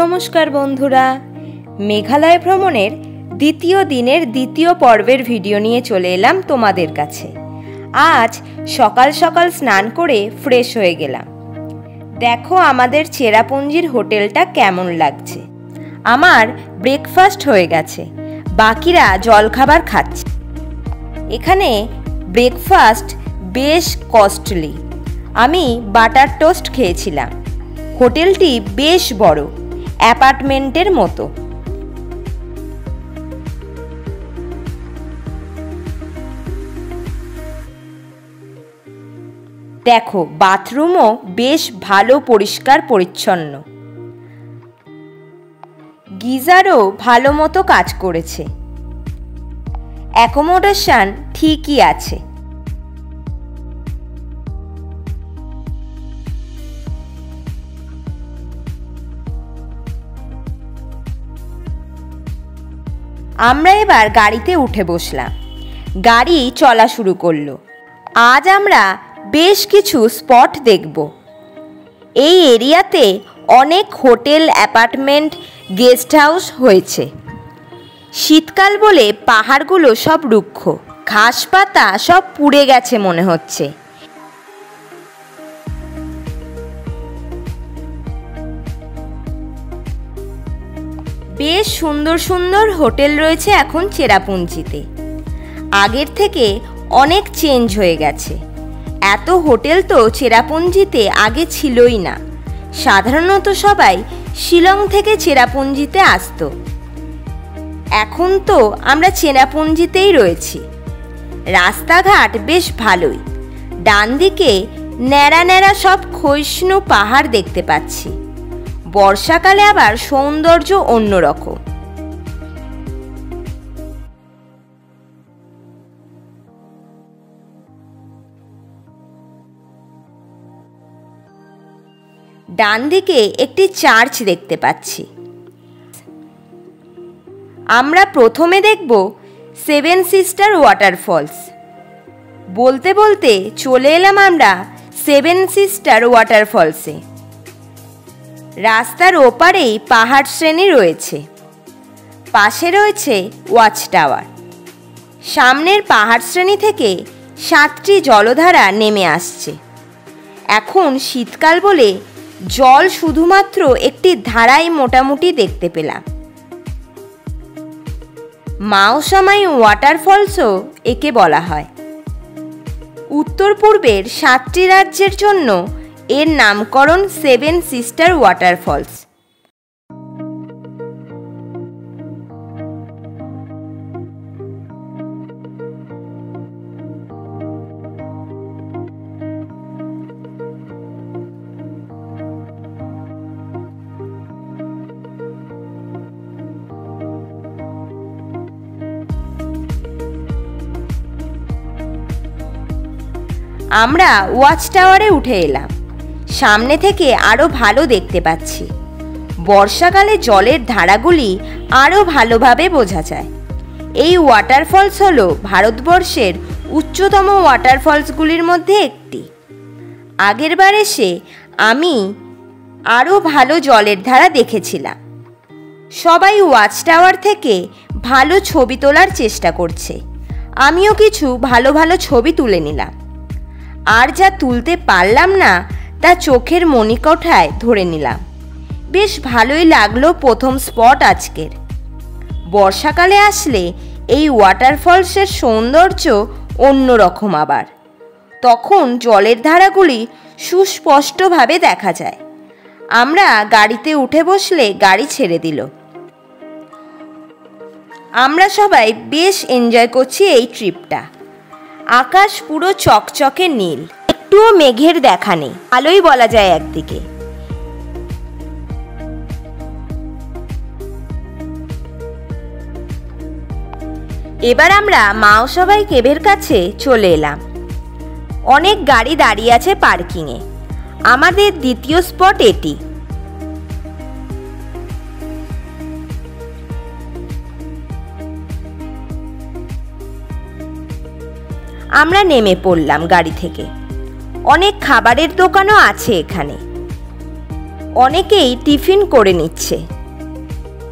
নমস্কার বন্ধুরা, মেঘালয় ভ্রমণের দ্বিতীয় দিনের দ্বিতীয় পর্বের ভিডিও নিয়ে চলে এলাম তোমাদের কাছে। আজ সকাল সকাল স্নান করে ফ্রেশ হয়ে গেলাম। দেখো আমাদের চেরাপুঞ্জির হোটেলটা কেমন লাগছে। আমার ব্রেকফাস্ট হয়ে গেছে, বাকিরা জলখাবার খাচ্ছে। এখানে ব্রেকফাস্ট বেশ কস্টলি। আমি বাটার টোস্ট খেয়েছিলাম। হোটেলটি বেশ বড়, অ্যাপার্টমেন্টের মতো। দেখো বাথরুমও বেশ ভালো, পরিষ্কার পরিচ্ছন্ন। গিজারও ভালো মতো কাজ করেছে। অ্যাকোমোডেশন ঠিকই আছে। আমরা এবার গাড়িতে উঠে বসলাম। গাড়ি চলা শুরু করলো। আজ আমরা বেশ কিছু স্পট দেখব। এই এরিয়াতে অনেক হোটেল, অ্যাপার্টমেন্ট, গেস্ট হাউস হয়েছে। শীতকাল বলে পাহাড়গুলো সব রুক্ষ, ঘাস পাতা সব পুড়ে গেছে মনে হচ্ছে। বেশ সুন্দর সুন্দর হোটেল রয়েছে এখন চেরাপুঞ্জিতে। আগের থেকে অনেক চেঞ্জ হয়ে গেছে। এত হোটেল তো চেরাপুঞ্জিতে আগে ছিলই না। সাধারণত সবাই শিলং থেকে চেরাপুঞ্জিতে আসতো। এখন তো আমরা চেরাপুঞ্জিতেই রয়েছি। রাস্তাঘাট বেশ ভালোই। ডান দিকে ন্যাড়া ন্যাড়া সব ক্ষয়িষ্ণু পাহাড় দেখতে পাচ্ছি। বর্ষাকালে আবার সৌন্দর্য অন্যরকম। ডান দিকে একটি চার্চ দেখতে পাচ্ছি। আমরা প্রথমে দেখব সেভেন সিস্টার ওয়াটারফলস। বলতে বলতে চলে এলাম আমরা সেভেন সিস্টার ওয়াটারফলসে। রাস্তার ওপারেই পাহাড় শ্রেণী রয়েছে। পাশে রয়েছে ওয়াচ টাওয়ার। সামনের পাহাড় শ্রেণী থেকে 7টি জলধারা নেমে আসছে। এখন শীতকাল বলে জল শুধুমাত্র একটি ধারাই মোটামুটি দেখতে পেলাম। মাওসামাই ওয়াটারফলসও একে বলা হয়। উত্তর পূর্বের 7টি রাজ্যের জন্য এর নামকরণ সেভেন সিস্টার ওয়াটারফলস। আমরা ওয়াচ টাওয়ারে উঠে এলাম। সামনে থেকে আরও ভালো দেখতে পাচ্ছি। বর্ষাকালে জলের ধারাগুলি আরও ভালোভাবে বোঝা যায়। এই ওয়াটারফলস হলো ভারতবর্ষের উচ্চতম ওয়াটারফলসগুলির মধ্যে একটি। আগেরবার এসে আমি আরও ভালো জলের ধারা দেখেছিলাম। সবাই ওয়াচ টাওয়ার থেকে ভালো ছবি তোলার চেষ্টা করছে। আমিও কিছু ভালো ভালো ছবি তুলে নিলাম। আর যা তুলতে পারলাম না তা চোখের মণিকোঠায় ধরে নিলাম। বেশ ভালোই লাগলো প্রথম স্পট আজকের। বর্ষাকালে আসলে এই ওয়াটারফলসের সৌন্দর্য অন্যরকম। আবার তখন জলের ধারাগুলি সুস্পষ্টভাবে দেখা যায়। আমরা গাড়িতে উঠে বসলে গাড়ি ছেড়ে দিল। আমরা সবাই বেশ এনজয় করছি এই ট্রিপটা। আকাশ পুরো চকচকে নীল, একটুও মেঘের দেখা নেই। ভালোই বলা যায় একদিকে। এবার আমরা মাওসামাই কেভের কাছে চলে এলাম। অনেক গাড়ি দাঁড়িয়ে আছে পার্কিংয়ে। আমাদের দ্বিতীয় স্পট এটি। আমরা নেমে পড়লাম গাড়ি থেকে। অনেক খাবারের দোকানও আছে এখানে। অনেকেই টিফিন করে নিচ্ছে।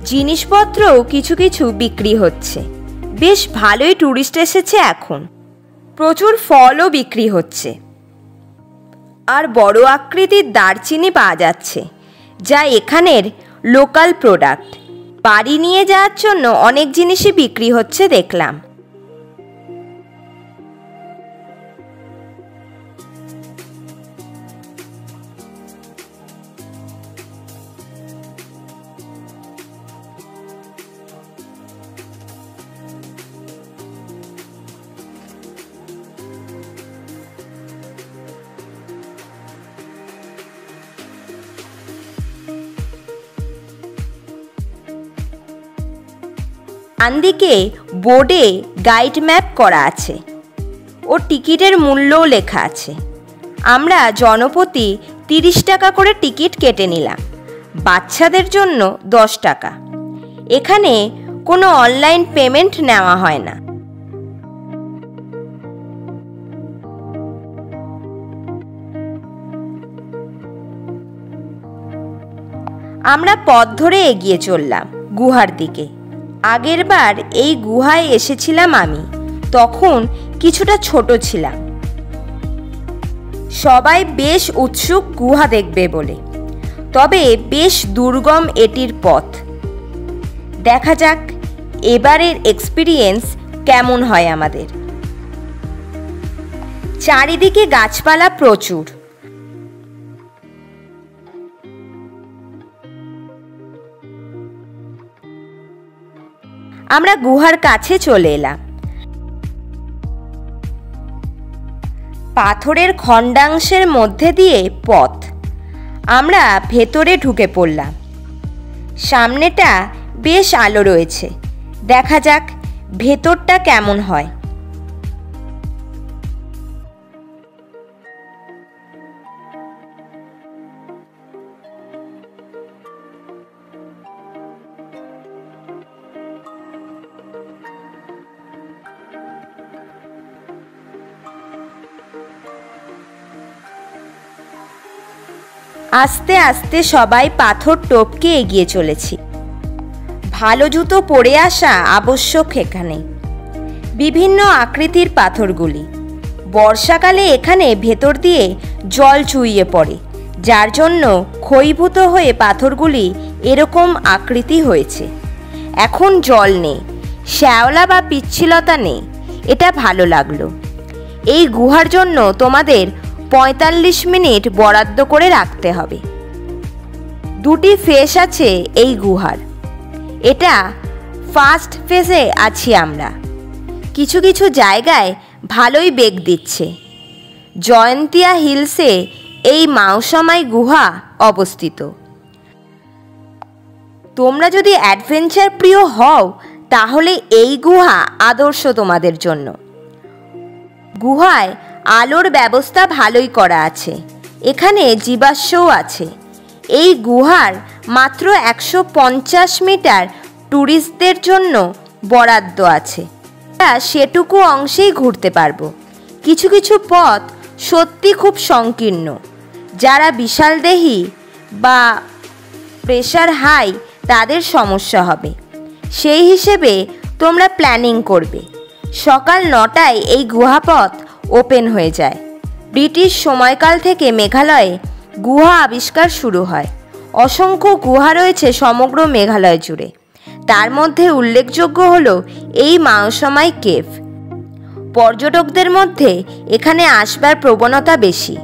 জিনিসপত্রও কিছু কিছু বিক্রি হচ্ছে। বেশ ভালোই টুরিস্ট এসেছে এখন। প্রচুর ফলও বিক্রি হচ্ছে। আর বড় আকৃতির দারচিনি পাওয়া যাচ্ছে, যা এখানের লোকাল প্রোডাক্ট। বাড়ি নিয়ে যাওয়ার জন্য অনেক জিনিসই বিক্রি হচ্ছে দেখলাম। ডানদিকে বোর্ডে গাইড ম্যাপ করা আছে ও টিকিটের মূল্যও লেখা আছে। আমরা জনপ্রতি 30 টাকা করে টিকিট কেটে নিলাম। বাচ্চাদের জন্য 10 টাকা। এখানে কোনো অনলাইন পেমেন্ট নেওয়া হয় না। আমরা পথ ধরে এগিয়ে চললাম গুহার দিকে। আগেরবার এই গুহায় এসেছিলাম আমি, তখন কিছুটা ছোট ছিলাম। সবাই বেশ উৎসুক গুহা দেখবে বলে, তবে বেশ দুর্গম এটির পথ। দেখা যাক এবারের এক্সপিরিয়েন্স কেমন হয় আমাদের। চারিদিকে গাছপালা প্রচুর। আমরা গুহার কাছে চলে এলাম। পাথরের খণ্ডাংশের মধ্যে দিয়ে পথ। আমরা ভেতরে ঢুকে পড়লাম। সামনেটা বেশ আলো রয়েছে। দেখা যাক ভেতরটা কেমন হয়। আস্তে আস্তে সবাই পাথর টপকে এগিয়ে চলেছি। ভালো জুতো পরে আসা আবশ্যক এখানে। বিভিন্ন আকৃতির পাথরগুলি। বর্ষাকালে এখানে ভেতর দিয়ে জল চুইয়ে পড়ে, যার জন্য ক্ষয়ীভূত হয়ে পাথরগুলি এরকম আকৃতি হয়েছে। এখন জল নেই, শ্যাওলা বা পিচ্ছিলতা নেই। এটা ভালো লাগলো। এই গুহার জন্য তোমাদের 45 মিনিট বরাদ্দ করে রাখতে হবে। দুটি ফেস আছে এই গুহার। এটা ফার্স্ট ফেসে আছি আমরা। কিছু কিছু জায়গায় ভালোই বেগ দিচ্ছে। জয়ন্তিয়া হিলসে এই মাওসামাই গুহা অবস্থিত। তোমরা যদি অ্যাডভেঞ্চার প্রিয় হও তাহলে এই গুহা আদর্শ তোমাদের জন্য। গুহায় আলোর ব্যবস্থা ভালোই করা আছে। এখানে জীবাশ্মও আছে। এই গুহার মাত্র 150 মিটার ট্যুরিস্টদের জন্য বরাদ্দ আছে। সেটুকু অংশেই ঘুরতে পারবো। কিছু কিছু পথ সত্যি খুব সংকীর্ণ। যারা বিশালদেহী বা প্রেশার হাই তাদের সমস্যা হবে। সেই হিসেবে তোমরা প্ল্যানিং করবে। সকাল 9টায় এই গুহাপথ ওপেন হয়ে যায়। ব্রিটিশ সময়কাল থেকে মেঘালয়ে গুহা আবিষ্কার শুরু হয়। অসংখ্য গুহা রয়েছে সমগ্র মেঘালয় জুড়ে। তার মধ্যে উল্লেখযোগ্য হলো এই মাওসামাই কেভ। পর্যটকদের মধ্যে এখানে আসবার প্রবণতা বেশি।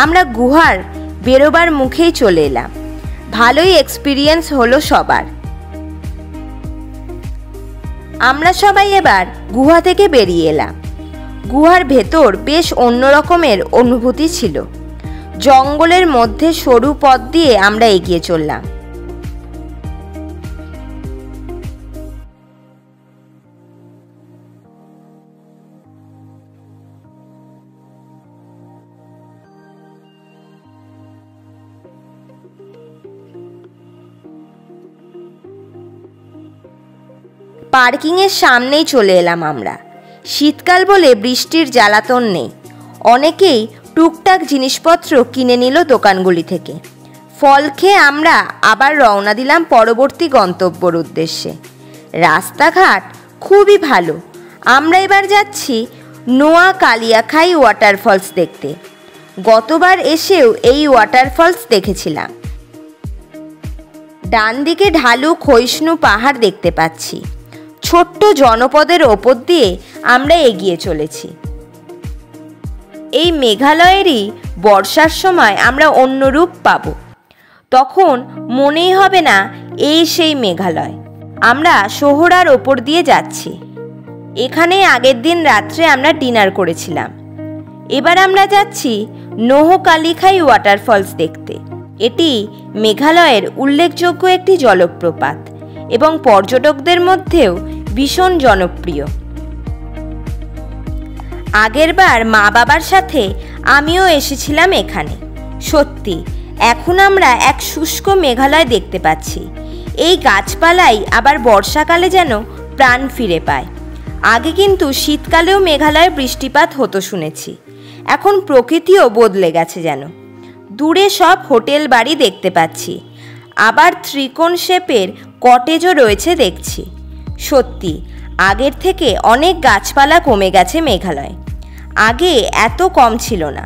আমরা গুহার বেরোবার মুখেই চলে এলাম। ভালোই এক্সপিরিয়েন্স হলো সবার। আমরা সবাই এবার গুহা থেকে বেরিয়ে এলাম। গুহার ভেতর বেশ অন্য রকমের অনুভূতি ছিল। জঙ্গলের মধ্যে সরু পথ দিয়ে আমরা এগিয়ে চললাম। পার্কিংয়ের সামনেই চলে এলাম আমরা। শীতকাল বলে বৃষ্টির জ্বালাতন নেই। অনেকেই টুকটাক জিনিসপত্র কিনে নিল দোকানগুলি থেকে। ফল খেয়ে আমরা আবার রওনা দিলাম পরবর্তী গন্তব্যর উদ্দেশ্যে। রাস্তাঘাট খুবই ভালো। আমরা এবার যাচ্ছি নোয়া কালিয়াখাই ওয়াটারফলস দেখতে। গতবার এসেও এই ওয়াটারফলস দেখেছিলাম। ডান দিকে ঢালু ক্ষয়িষ্ণু পাহাড় দেখতে পাচ্ছি। ছোট্ট জনপদের ওপর দিয়ে আমরা এগিয়ে চলেছি। এই মেঘালয়েরই বর্ষার সময় আমরা অন্য রূপ পাব। তখন মনেই হবে না এই সেই মেঘালয়। আমরা সোহরার ওপর দিয়ে যাচ্ছি। এখানেই আগের দিন রাত্রে আমরা ডিনার করেছিলাম। এবার আমরা যাচ্ছি নোহ কালিখাই ওয়াটারফলস দেখতে। এটি মেঘালয়ের উল্লেখযোগ্য একটি জলপ্রপাত এবং পর্যটকদের মধ্যেও ভীষণ জনপ্রিয়। আগেরবার মা বাবার সাথে আমিও এসেছিলাম এখানে। সত্যি এখন আমরা এক শুষ্ক মেঘালয় দেখতে পাচ্ছি। এই গাছপালাই আবার বর্ষাকালে যেন প্রাণ ফিরে পায়। আগে কিন্তু শীতকালেও মেঘালয়ে বৃষ্টিপাত হতো শুনেছি। এখন প্রকৃতিও বদলে গেছে যেন। দূরে সব হোটেল বাড়ি দেখতে পাচ্ছি। আবার ত্রিকোণ শেপের কটেজও রয়েছে দেখছি। সত্যি আগের থেকে অনেক গাছপালা কমে গেছে মেঘালয়। আগে এত কম ছিল না।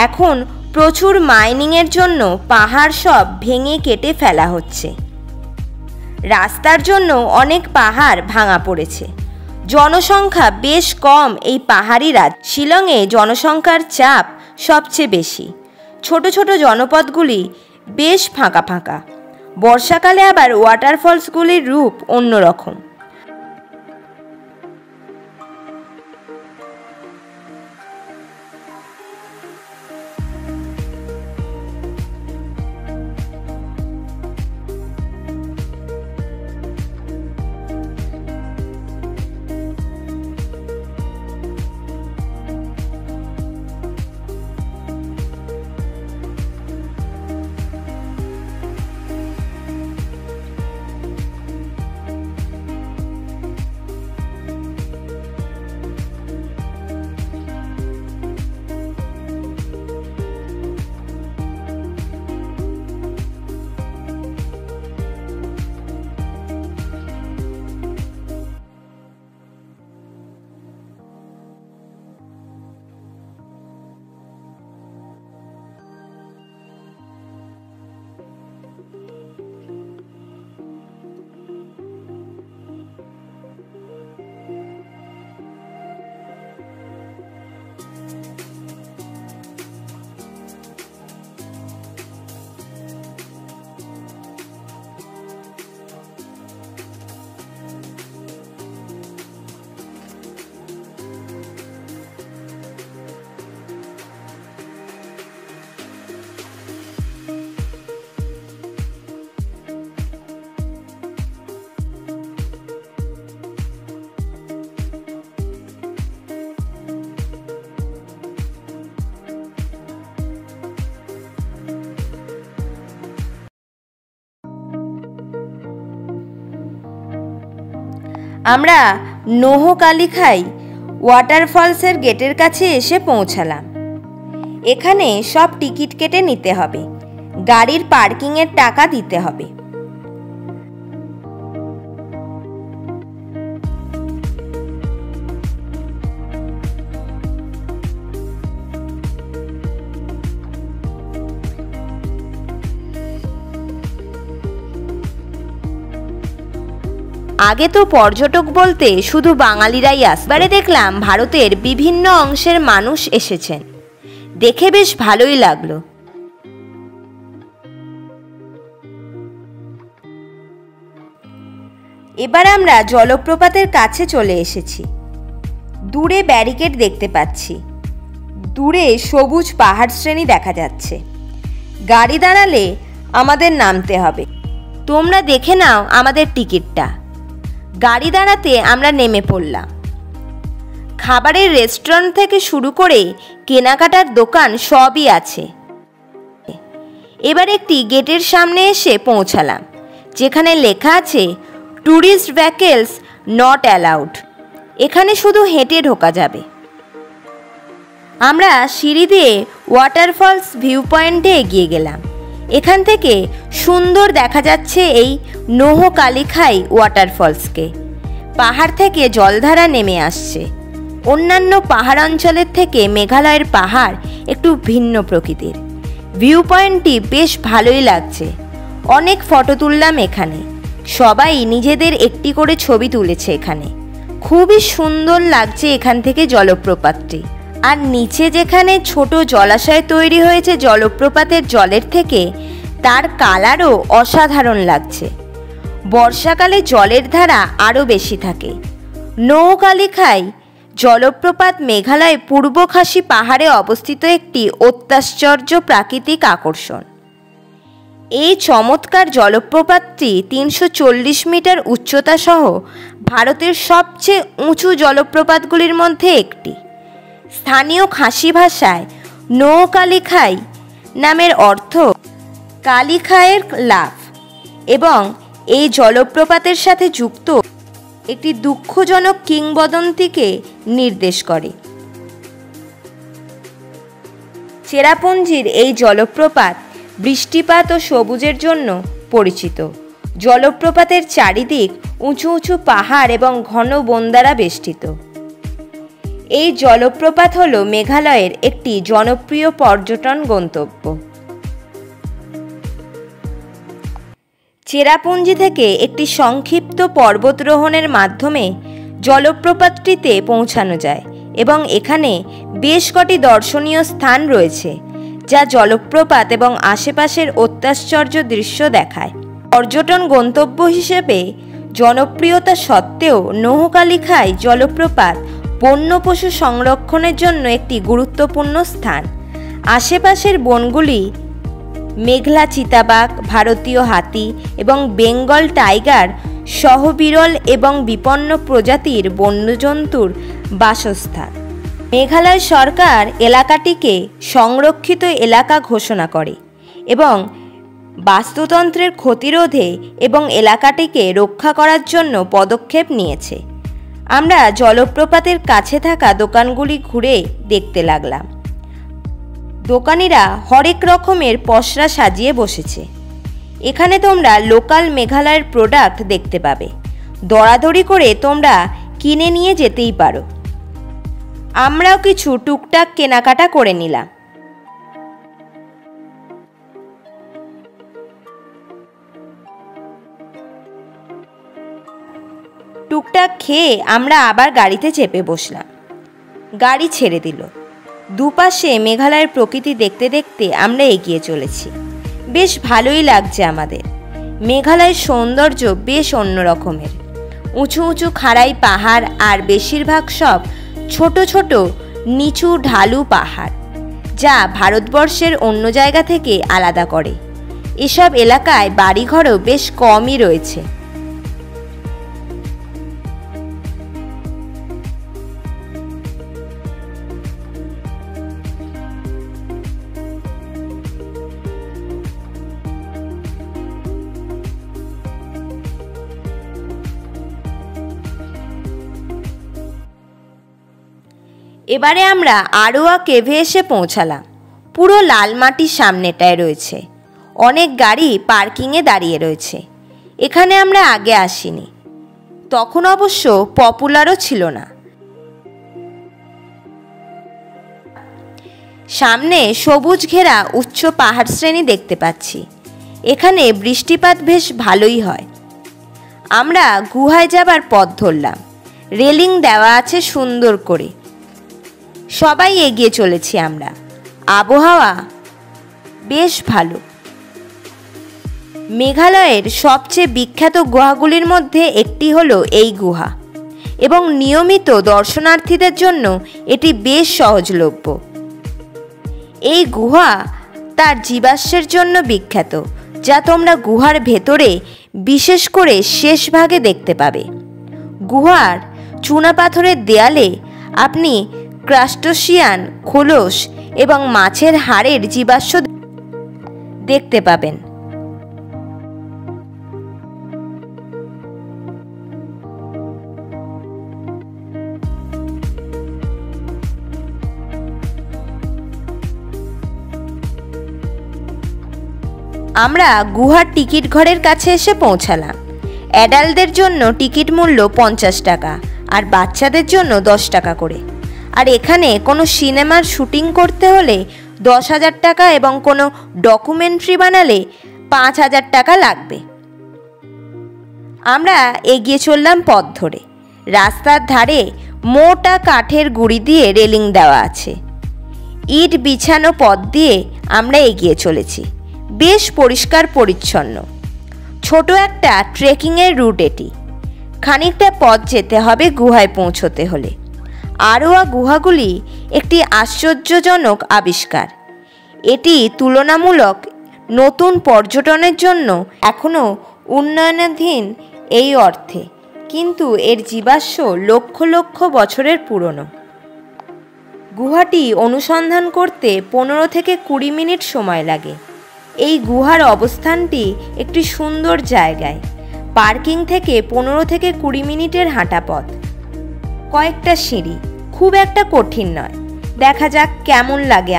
এখন প্রচুর মাইনিংয়ের জন্য পাহাড় সব ভেঙে কেটে ফেলা হচ্ছে। রাস্তার জন্য অনেক পাহাড় ভাঙা পড়েছে। জনসংখ্যা বেশ কম এই পাহাড়ি রাজ্য। শিলংয়ে জনসংখ্যার চাপ সবচেয়ে বেশি। ছোট ছোট জনপদগুলি বেশ ফাঁকা ফাঁকা। বর্ষাকালে আবার ওয়াটারফলসগুলির রূপ অন্যরকম। আমরা নোহ কালিখাই ওয়াটারফলসের গেটের কাছে এসে পৌঁছালাম। এখানে সব টিকিট কেটে নিতে হবে। গাড়ির পার্কিংয়ের টাকা দিতে হবে। আগে তো পর্যটক বলতে শুধু বাঙালিরাই আসে। এবারে দেখলাম ভারতের বিভিন্ন অংশের মানুষ এসেছেন। দেখে বেশ ভালোই লাগলো। এবার আমরা জলপ্রপাতের কাছে চলে এসেছি। দূরে ব্যারিকেড দেখতে পাচ্ছি, দূরে সবুজ পাহাড় শ্রেণী দেখা যাচ্ছে। গাড়ি দাঁড়ালে আমাদের নামতে হবে। তোমরা দেখে নাও আমাদের টিকিটটা। গাড়ি দাঁড়াতে আমরা নেমে পড়লাম। খাবারের রেস্টুরেন্ট থেকে শুরু করে কেনাকাটার দোকান সবই আছে। এবার একটি গেটের সামনে এসে পৌঁছালাম, যেখানে লেখা আছে ট্যুরিস্ট ভেহিকলস নট অ্যালাউড। এখানে শুধু হেঁটে ঢোকা যাবে। আমরা সিঁড়ি দিয়ে ওয়াটারফলস ভিউ পয়েন্টে এগিয়ে গেলাম। এখান থেকে সুন্দর দেখা যাচ্ছে এই নোহকালীখাই ওয়াটারফলসকে। পাহাড় থেকে জলধারা নেমে আসছে। অন্যান্য পাহাড় অঞ্চলের থেকে মেঘালয়ের পাহাড় একটু ভিন্ন প্রকৃতির। ভিউ পয়েন্টটি বেশ ভালোই লাগছে। অনেক ফটো তুললাম এখানে। সবাই নিজেদের একটি করে ছবি তুলেছে এখানে। খুবই সুন্দর লাগছে এখান থেকে জলপ্রপাতটি। আর নিচে যেখানে ছোট জলাশয় তৈরি হয়েছে জলপ্রপাতের জলের থেকে, তার কালারও অসাধারণ লাগছে। বর্ষাকালে জলের ধারা আরও বেশি থাকে। নোহকালীখাই জলপ্রপাত মেঘালয় পূর্ব খাসি পাহাড়ে অবস্থিত একটি অত্যাশ্চর্য প্রাকৃতিক আকর্ষণ। এই চমৎকার জলপ্রপাতটি 340 মিটার উচ্চতা সহ ভারতের সবচেয়ে উঁচু জলপ্রপাতগুলির মধ্যে একটি। স্থানীয় খাসি ভাষায় নোহকালীখাই নামের অর্থ কালীখায়ের লাফ এবং এই জলপ্রপাতের সাথে যুক্ত একটি দুঃখজনক কিংবদন্তিকে নির্দেশ করে। চেরাপুঞ্জির এই জলপ্রপাত বৃষ্টিপাত ও সবুজের জন্য পরিচিত। জলপ্রপাতের চারিদিক উঁচু উঁচু পাহাড় এবং ঘন বন দ্বারা বেষ্টিত। এই জলপ্রপাত হল মেঘালয়ের একটি জনপ্রিয় পর্যটন গন্তব্য। চেরাপুঞ্জি থেকে একটি সংক্ষিপ্ত পর্বতারোহণের মাধ্যমে জলপ্রপাতটিতে পৌঁছানো যায় এবং এখানে বেশ কটি দর্শনীয় স্থান রয়েছে, যা জলপ্রপাত এবং আশেপাশের অত্যাশ্চর্য দৃশ্য দেখায়। পর্যটন গন্তব্য হিসেবে জনপ্রিয়তা সত্ত্বেও নোহকালীখাই জলপ্রপাত বন্য পশু সংরক্ষণের জন্য একটি গুরুত্বপূর্ণ স্থান। আশেপাশের বনগুলি মেঘলা চিতাবাঘ, ভারতীয় হাতি এবং বেঙ্গল টাইগার সহ বিরল এবং বিপন্ন প্রজাতির বন্যজন্তুর বাসস্থান। মেঘালয় সরকার এলাকাটিকে সংরক্ষিত এলাকা ঘোষণা করে এবং বাস্তুতন্ত্রের ক্ষতিরোধে এবং এলাকাটিকে রক্ষা করার জন্য পদক্ষেপ নিয়েছে। আমরা জলপ্রপাতের কাছে থাকা দোকানগুলি ঘুরে দেখতে লাগলাম। দোকানিরা হরেক রকমের পসরা সাজিয়ে বসেছে। এখানে তোমরা লোকাল মেঘালয়ের প্রোডাক্ট দেখতে পাবে। দরাদরি করে তোমরা কিনে নিয়ে যেতেই পারো। আমরাও কিছু টুকটাক কেনাকাটা করে নিলাম। টুকটাক খেয়ে আমরা আবার গাড়িতে চেপে বসলাম। গাড়ি ছেড়ে দিল। দুপাশে মেঘালয়ের প্রকৃতি দেখতে দেখতে আমরা এগিয়ে চলেছি। বেশ ভালোই লাগছে আমাদের। মেঘালয়ের সৌন্দর্য বেশ অন্য রকমের। উঁচু উঁচু খাড়াই পাহাড় আর বেশিরভাগ সব ছোট ছোট নিচু ঢালু পাহাড়, যা ভারতবর্ষের অন্য জায়গা থেকে আলাদা করে। এসব এলাকায় বাড়িঘরও বেশ কমই রয়েছে। এবারে আমরা আরোয়া কেভে এসে পৌঁছালাম। পুরো লাল মাটির সামনেটায় রয়েছে। অনেক গাড়ি পার্কিংয়ে দাঁড়িয়ে রয়েছে। এখানে আমরা আগে আসিনি। তখন অবশ্য পপুলারও ছিল না। সামনে সবুজ ঘেরা উচ্চ পাহাড় শ্রেণী দেখতে পাচ্ছি। এখানে বৃষ্টিপাত বেশ ভালোই হয়। আমরা গুহায় যাবার পথ ধরলাম। রেলিং দেওয়া আছে সুন্দর করে। সবাই এগিয়ে চলেছি আমরা। আবহাওয়া বেশ ভালো। মেঘালয়ের সবচেয়ে বিখ্যাত গুহাগুলির মধ্যে একটি হলো এই গুহা, এবং নিয়মিত দর্শনার্থীদের জন্য এটি বেশ সহজলভ্য। এই গুহা তার জীবাশ্মের জন্য বিখ্যাত, যা তোমরা গুহার ভেতরে বিশেষ করে শেষ ভাগে দেখতে পাবে। গুহার চুনাপাথরের দেয়ালে আপনি ক্রাস্টোসিয়ান খোলস এবং মাছের হাড়ের জীবাশ্ম দেখতে পাবেন। আমরা গুহার টিকিট ঘরের কাছে এসে পৌঁছালাম। অ্যাডাল্টদের জন্য টিকিট মূল্য 50 টাকা আর বাচ্চাদের জন্য 10 টাকা করে। আর এখানে কোনো সিনেমার শুটিং করতে হলে 10,000 টাকা এবং কোনো ডকুমেন্টারি বানালে 5,000 টাকা লাগবে। আমরা এগিয়ে চললাম পথ ধরে। রাস্তার ধারে মোটা কাঠের গুঁড়ি দিয়ে রেলিং দেওয়া আছে। ইট বিছানো পথ দিয়ে আমরা এগিয়ে চলেছি। বেশ পরিষ্কার পরিচ্ছন্ন। ছোট একটা ট্রেকিংয়ের রুট এটি। খানিকটা পথ যেতে হবে গুহায় পৌঁছতে হলে। আরোয়া গুহাগুলি একটি আশ্চর্যজনক আবিষ্কার। এটি তুলনামূলক নতুন পর্যটনের জন্য এখনও উন্নয়নাধীন এই অর্থে, কিন্তু এর জীবাশ্ম লক্ষ লক্ষ বছরের পুরনো। গুহাটি অনুসন্ধান করতে 15 থেকে 20 মিনিট সময় লাগে। এই গুহার অবস্থানটি একটি সুন্দর জায়গায়। পার্কিং থেকে 15 থেকে 20 মিনিটের হাঁটা পথ। কয়েকটা সিঁড়ি, খুব একটা কঠিন নয়। দেখা যাক কেমন লাগে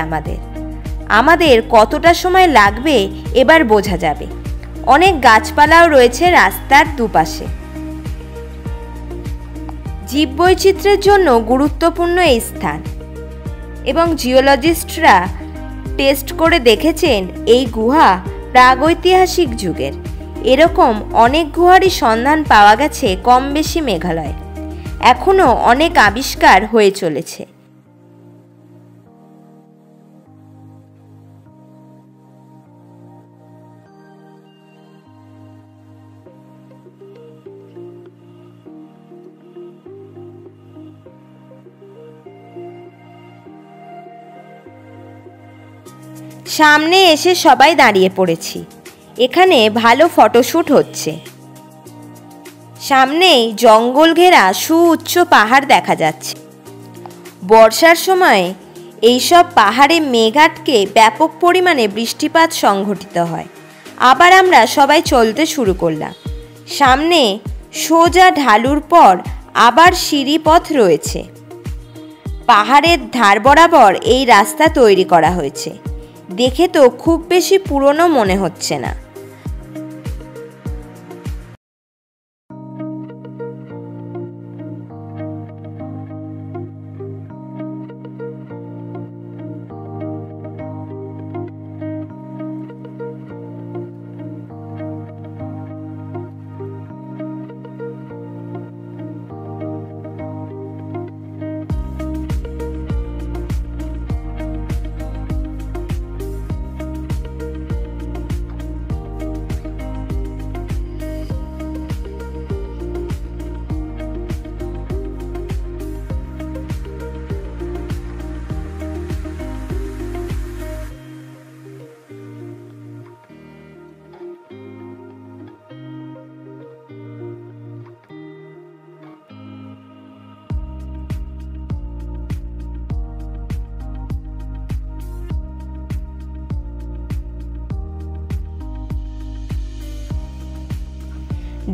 আমাদের কতটা সময় লাগবে এবার বোঝা যাবে। অনেক গাছপালাও রয়েছে রাস্তার দুপাশে। জীববৈচিত্র্যের জন্য গুরুত্বপূর্ণ এই স্থান, এবং জিওলজিস্টরা টেস্ট করে দেখেছেন এই গুহা প্রাগৈতিহাসিক যুগের। এরকম অনেক গুহারই সন্ধান পাওয়া গেছে কম বেশি মেঘালয়ে। এখনও অনেক আবিষ্কার হয়ে চলেছে। সামনে এসে সবাই দাঁড়িয়ে পড়েছি। এখানে ভালো ফটোশ্যুট হচ্ছে। সামনেই জঙ্গল ঘেরা সুউচ্চ পাহাড় দেখা যাচ্ছে। বর্ষার সময় এইসব পাহাড়ে মেঘ আটকে ব্যাপক পরিমাণে বৃষ্টিপাত সংঘটিত হয়। আবার আমরা সবাই চলতে শুরু করলাম। সামনে সোজা ঢালুর পর আবার সিঁড়ি পথ রয়েছে। পাহাড়ের ধার বরাবর এই রাস্তা তৈরি করা হয়েছে। দেখে তো খুব বেশি পুরনো মনে হচ্ছে না।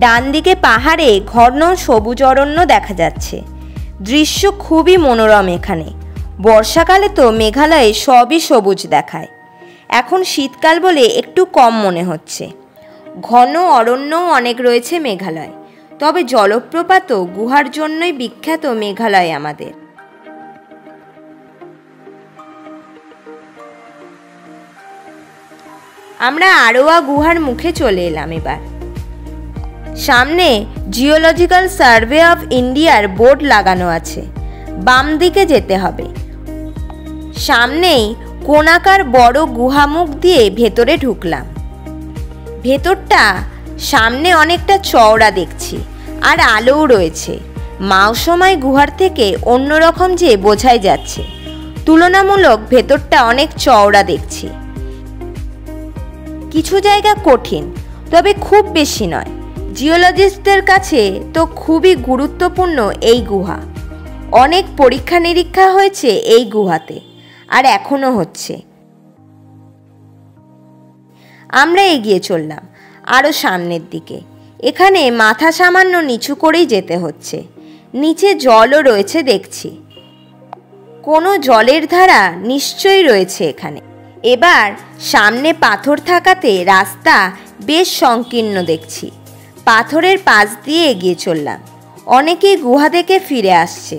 ডান দিকে পাহাড়ে ঘন সবুজ অরণ্য দেখা যাচ্ছে। দৃশ্য খুবই মনোরম এখানে। বর্ষাকালে তো মেঘালয়ে সবই সবুজ দেখায়। এখন শীতকাল বলে একটু কম মনে হচ্ছে। ঘন অরণ্যও অনেক রয়েছে মেঘালয়। তবে জলপ্রপাতও গুহার জন্যই বিখ্যাত মেঘালয় আমাদের। আমরা আরোয়া গুহার মুখে চলে এলাম। এবার সামনে জিওলজিক্যাল সার্ভে অফ ইন্ডিয়ার বোর্ড লাগানো আছে। বাম দিকে যেতে হবে। সামনেই কোণাকার বড় গুহামুখ দিয়ে ভেতরে ঢুকলাম। ভেতরটা সামনে অনেকটা চওড়া দেখছি, আর আলোও রয়েছে। মাওসময় গুহার থেকে অন্যরকম যে বোঝাই যাচ্ছে। তুলনামূলক ভেতরটা অনেক চওড়া দেখছি। কিছু জায়গা কঠিন, তবে খুব বেশি নয়। জিওলজিস্টদের কাছে তো খুবই গুরুত্বপূর্ণ এই গুহা। অনেক পরীক্ষা নিরীক্ষা হয়েছে এই গুহাতে, আর এখনও হচ্ছে। আমরা এগিয়ে চললাম আরও সামনের দিকে। এখানে মাথা সামান্য নিচু করেই যেতে হচ্ছে। নিচে জলও রয়েছে দেখছি। কোনো জলের ধারা নিশ্চয়ই রয়েছে এখানে। এবার সামনে পাথর থাকাতে রাস্তা বেশ সংকীর্ণ দেখছি। পাথরের পাশ দিয়ে এগিয়ে চললাম। অনেকেই গুহা থেকে ফিরে আসছে।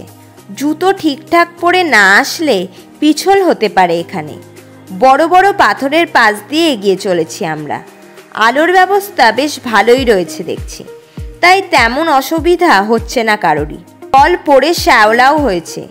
জুতো ঠিকঠাক পরে না আসলে পিছল হতে পারে এখানে। বড় বড় পাথরের পাশ দিয়ে এগিয়ে চলেছি আমরা। আলোর ব্যবস্থা বেশ ভালোই রয়েছে দেখছি, তাই তেমন অসুবিধা হচ্ছে না কারোরই। জল পড়ে শ্যাওলাও হয়েছে।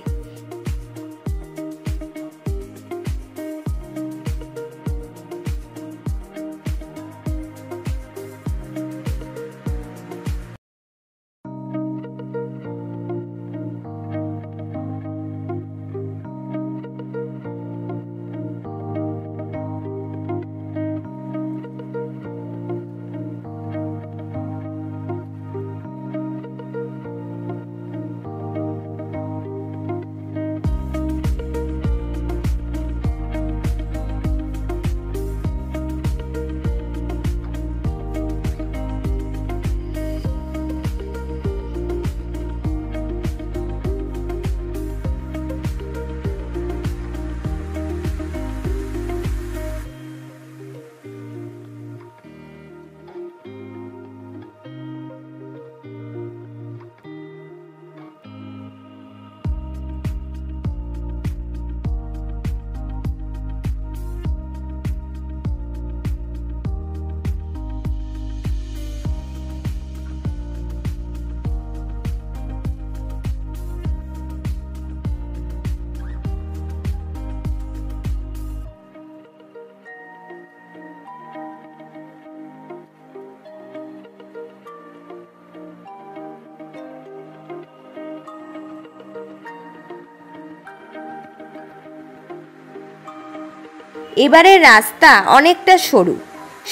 এবারের রাস্তা অনেকটা সরু,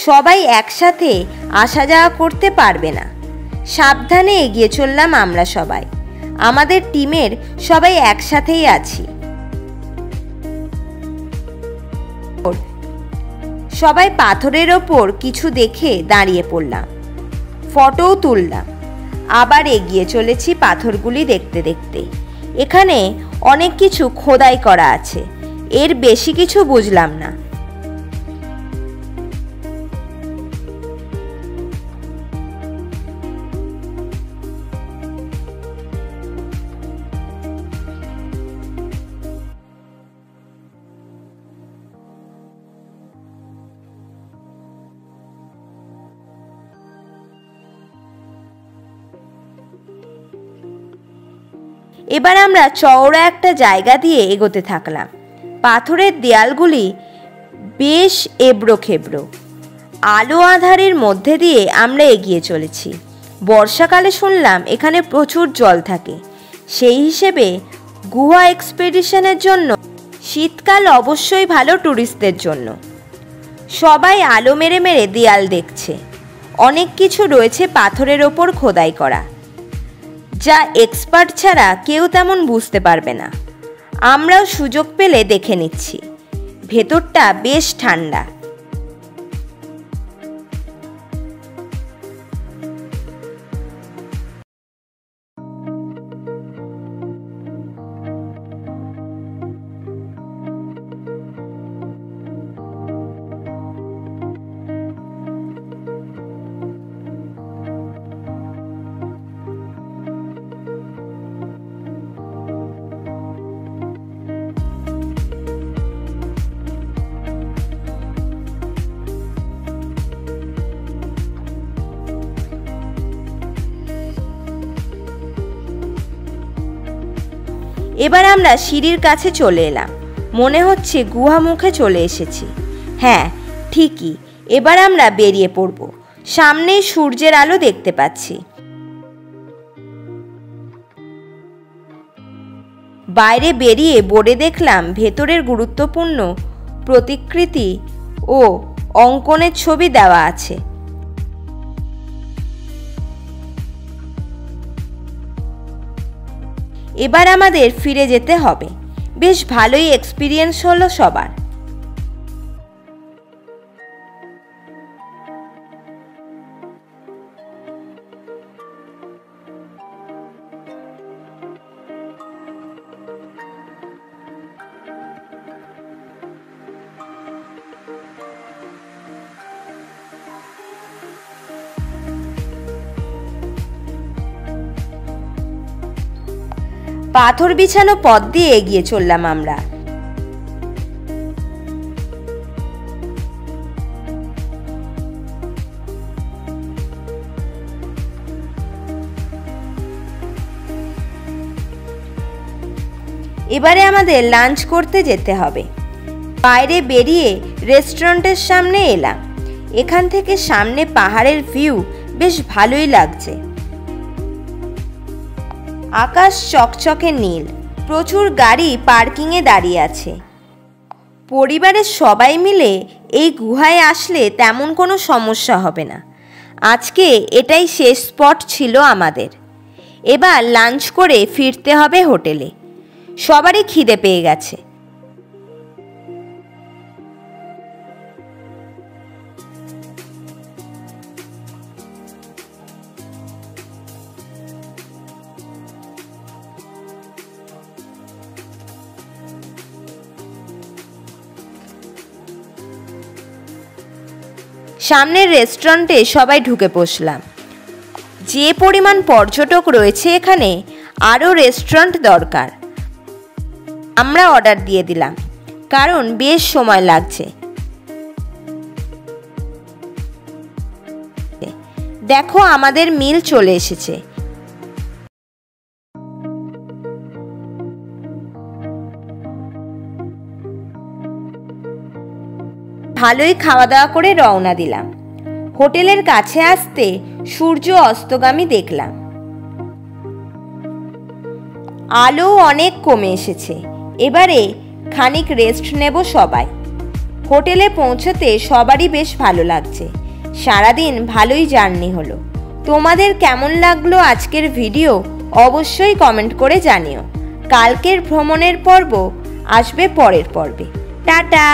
সবাই একসাথে আসা যাওয়া করতে পারবে না। সাবধানে এগিয়ে চললাম আমরা সবাই। আমাদের টিমের সবাই একসাথেই আছি। সবাই পাথরের ওপর কিছু দেখে দাঁড়িয়ে পড়লাম, ফটোও তুললাম। আবার এগিয়ে চলেছি পাথরগুলি দেখতে দেখতে। এখানে অনেক কিছু খোদাই করা আছে, এর বেশি কিছু বুঝলাম না। এবার আমরা চওড়া একটা জায়গা দিয়ে এগোতে থাকলাম। পাথরের দেয়ালগুলি বেশ এবড়ো খেবড়ো। আলো আঁধারের মধ্যে দিয়ে আমরা এগিয়ে চলেছি। বর্ষাকালে শুনলাম এখানে প্রচুর জল থাকে। সেই হিসেবে গুহা এক্সপেডিশনের জন্য শীতকাল অবশ্যই ভালো ট্যুরিস্টদের জন্য। সবাই আলো মেরে মেরে দেয়াল দেখছে। অনেক কিছু রয়েছে পাথরের ওপর খোদাই করা, যা এক্সপার্ট ছাড়া কেউ তেমন বুঝতে পারবে না। আমরাও সুযোগ পেলে দেখে নিচ্ছি। ভেতরটা বেশ ঠান্ডা। এবার আমরা সিঁড়ির কাছে চলে এলাম। মনে হচ্ছে গুহা মুখে চলে এসেছি। হ্যাঁ ঠিকই, এবার আমরা বেরিয়ে পড়ব। সামনেই সূর্যের আলো দেখতে পাচ্ছি। বাইরে বেরিয়ে বোর্ডে দেখলাম ভেতরের গুরুত্বপূর্ণ প্রতিকৃতি ও অঙ্কনের ছবি দেওয়া আছে। এবার আমাদের ফিরে যেতে হবে। বেশ ভালোই এক্সপিরিয়েন্স হলো সবার। পাথর বিছানো পথ দিয়ে এগিয়ে চললাম আমরা। এবারে আমাদের লাঞ্চ করতে যেতে হবে। বাইরে বেরিয়ে রেস্টুরেন্টের সামনে এলাম। এখান থেকে সামনে পাহাড়ের ভিউ বেশ ভালোই লাগছে। আকাশ চকচকে নীল, প্রচুর গাড়ি পার্কিংয়ে দাঁড়িয়ে আছে। পরিবারের সবাই মিলে এই গুহায় আসলে তেমন কোনো সমস্যা হবে না। আজকে এটাই শেষ স্পট ছিল আমাদের। এবার লাঞ্চ করে ফিরতে হবে হোটেলে। সবারই খিদে পেয়ে গেছে। সামনের রেস্টুরেন্টে সবাই ঢুকে বসলাম। যে পরিমাণ পর্যটক রয়েছে এখানে, আরও রেস্টুরেন্ট দরকার। আমরা অর্ডার দিয়ে দিলাম, কারণ বেশ সময় লাগছে। দেখো আমাদের মিল চলে এসেছে। ভালোই খাওয়া দাওয়া করে রওনা দিলাম। হোটেলের কাছে আসতে সূর্য অস্তগামী দেখলাম। আলো অনেক কমে এসেছে। এবারে খানিক রেস্ট নেব সবাই। হোটেলে পৌঁছতে সবারই বেশ ভালো লাগছে। সারাদিন ভালোই জার্নি হলো। তোমাদের কেমন লাগলো আজকের ভিডিও অবশ্যই কমেন্ট করে জানিও। কালকের ভ্রমণের পর্ব আসবে পরের পর্বে। টাটা।